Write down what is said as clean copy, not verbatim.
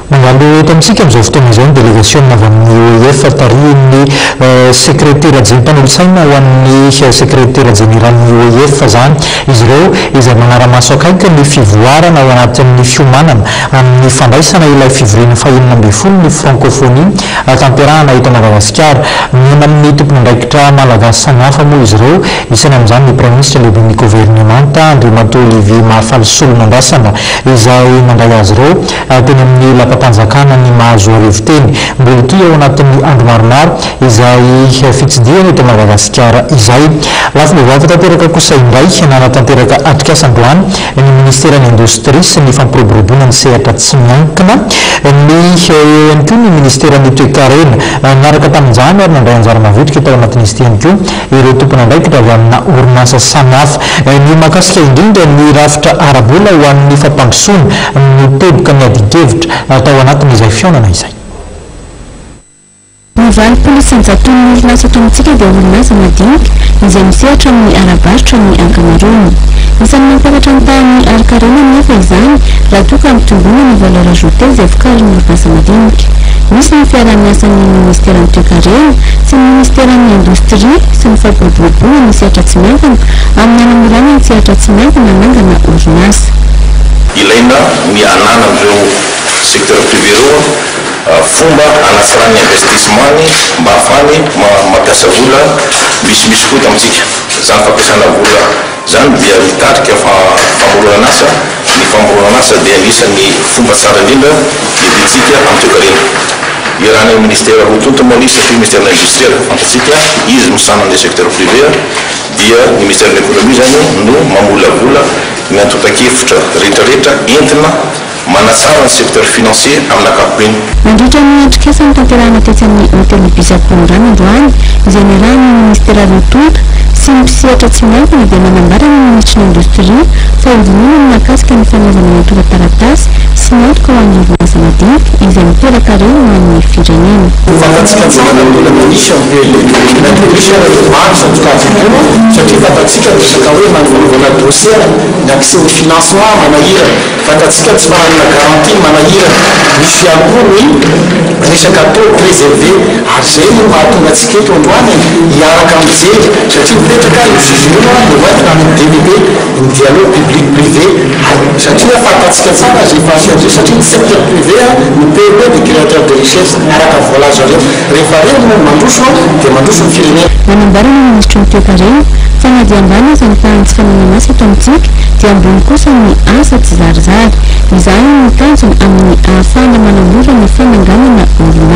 Mangalo eto amintsika amin'izao fotoana izao ny délégation avy amin'ny OEF tarihiny secrétaire adjoint-mpanolosaina ho an'ny secrétaire général-ny OEF zany izy ireo izay manara-maso akaiky ny fivoarana ao anatin'ny fiomanana amin'ny fandraisana ilay fivoriana fahenina ambin'ny folo ny francophonie tanterahana eto Madagasikara. Mihena amin'ny tompon'andraikitra malagasy samihafa moa izy ireo, isany amin'izany ny prime ministre lehibe ny gouvernemanta Andriamato Olivier Mahafalisolona Mandrasana izay mandray azy ireo teny amin'ny lapatanjakana ny mahazo arivoteny mbola toy ao anatin'ny andro maromaro izay fitsidiana eto Madagasikara izay. Lafim-baovaka tanteraka kosa indray nanatanteraka atrikasan-droany ny ministera ny indostria sy ny fampiroboroboana ny sehatra tsy miankina ihany koa ny ministera ny toe-karena miaraka tamin'izany ary nandray anjara mavitrika tao anatin'izy ity ihany koa ireo tompon'andraikitra avy amina orinasa samihafa ny mahakasika indrindra ny rafitra arabola ho an'ny fampandrosoana mitoboka ny adi-kevitra tao anatin'izay fionana izay. Ny valopolo isan-jaton'ny orinasa eto amintsika dia orinasa madinika izay misehatra amin'ny arabaritra ny ankamaroany. Isan'ny mampiakatra ny tahan'ny arkarena nefa izany raha toa ka mitombona ny valeur ajoutée izay vokarin'ny orinasa madinika. Misy ny fiarahamiasan'ny ministera ny toe-karena sy ny ministera ny indostria sy ny fampiroboroboana ny sehatra tsy miankina amin'ny hanamorana ny sehatra tsy miankina hanangana orinasa. Ilaina ny ananan'ireo secteur privé ireo fomba anasarany investissement mba ahafany mampiasa vola misy koa tamitsika. Zany fampiasana vola zany dia mitarika famorona asa. Ny famorona asa dia anisan'ny fomba tsara indrindra iditsika amin'ny toe-karena. Iarahana ny ministera roa tonto moa izy satria ministère de l'industrie fantatsika izy misana ny secteur privé dia ny ministère de l'économie zany no mamola vola ny antotan-kevitra rehetrarehetra entina manatsara ny secteur financier amin'ny ankapobeny. Mandritra ny atrikasany tanterahana tetsy amin'ny hotely Bisapondrano androany izay niarahan'ny ministera roa tonto sy ny mpisehatra tsy miankina dia nanambarana ny ministry ny indostria fa hidinina ny mahakasika ny fanaovana ny tora-taratasy sy ny antoka ho an'ny orinasa madinika izay miteraka reny ho an'ny firenena. Fantatsika volan'olona manisy misy maro sanjokazikoa satria fantatsika resaka hoe manovanovana dossier ny accès au financement manahirana. Fantatsika tsy manana garantie manahirana. Misy ihany koa ny resaka taux préservé ary zay no mahatonga antsika eto androany hiaraka amin'izay satria mipetraka ny fivorona novatina amin'ny DPP ny dialogue public privé satria fantatsika tsara zay fahafian'izay satria ny secteur privé ny PME de créateur de richesse miaraka voalaza reo rehefa reo no mandroso dia mandroso ny firenena. Manambarana ny ministry ny toe-karena fa na dia ambany aza ny tahany tsy fananana asa eto amintsika dia ambony kosa ny asa tsy zarizary. Izany no tanjony amin'ny ahafahana manamora ny fananganana orinasa.